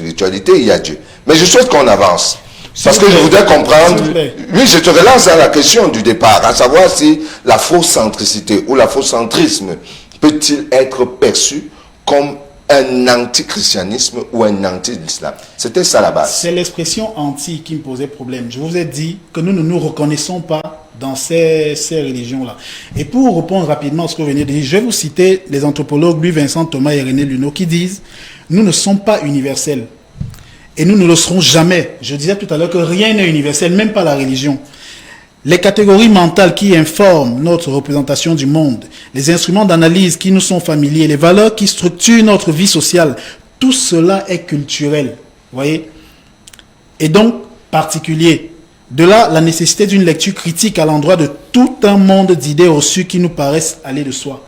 spiritualité, il y a Dieu. Mais je souhaite qu'on avance. Parce que je voudrais comprendre, oui, je te relance à la question du départ, à savoir si l'afrocentricité ou l'afrocentrisme peut-il être perçu comme un antichristianisme ou un anti-islam. C'était ça la base. C'est l'expression anti qui me posait problème. Je vous ai dit que nous ne nous reconnaissons pas dans ces religions-là. Et pour répondre rapidement à ce que vous venez de dire, je vais vous citer les anthropologues Louis-Vincent Thomas et René Luneau qui disent « Nous ne sommes pas universels. Et nous ne le serons jamais. » Je disais tout à l'heure que rien n'est universel, même pas la religion. Les catégories mentales qui informent notre représentation du monde, les instruments d'analyse qui nous sont familiers, les valeurs qui structurent notre vie sociale, tout cela est culturel, voyez, et donc particulier. De là, la nécessité d'une lecture critique à l'endroit de tout un monde d'idées reçues qui nous paraissent aller de soi.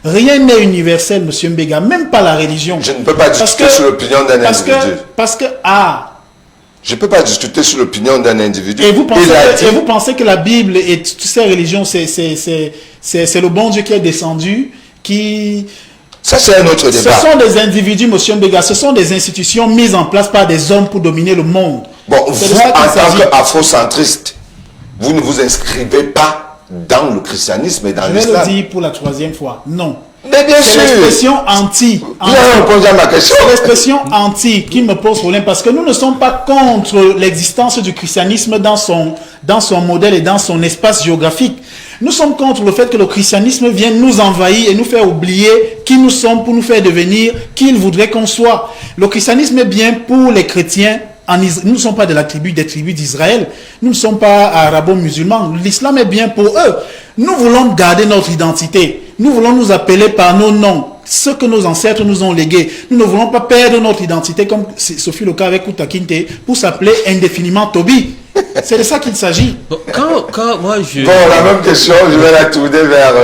Rien n'est universel, monsieur Mbega, même pas la religion. Je ne peux pas discuter sur l'opinion d'un individu. Je ne peux pas discuter sur l'opinion d'un individu. Et vous pensez que la Bible et toutes ces religions, c'est le bon Dieu qui est descendu, qui... Ça, c'est un autre débat. Ce sont des individus, monsieur Mbega, ce sont des institutions mises en place par des hommes pour dominer le monde. Bon, vous, en tant qu'afrocentriste, vous ne vous inscrivez pas dans le christianisme et dans l'islam. Je vais le dire pour la 3e fois, non. Mais bien sûr. C'est l'expression anti. Vous avez répondu à ma question. C'est l'expression anti qui me pose problème parce que nous ne sommes pas contre l'existence du christianisme dans son modèle et dans son espace géographique. Nous sommes contre le fait que le christianisme vienne nous envahir et nous faire oublier qui nous sommes pour nous faire devenir qui il voudrait qu'on soit. Le christianisme est bien pour les chrétiens. Nous ne sommes pas des tribus d'Israël. Nous ne sommes pas arabo-musulmans. L'islam est bien pour eux. Nous voulons garder notre identité. Nous voulons nous appeler par nos noms, ce que nos ancêtres nous ont légué. Nous ne voulons pas perdre notre identité comme ce fut le cas avec Kunta Kinte pour s'appeler indéfiniment Toby. C'est de ça qu'il s'agit. Quand moi je... Bon, la même question, je vais la tourner vers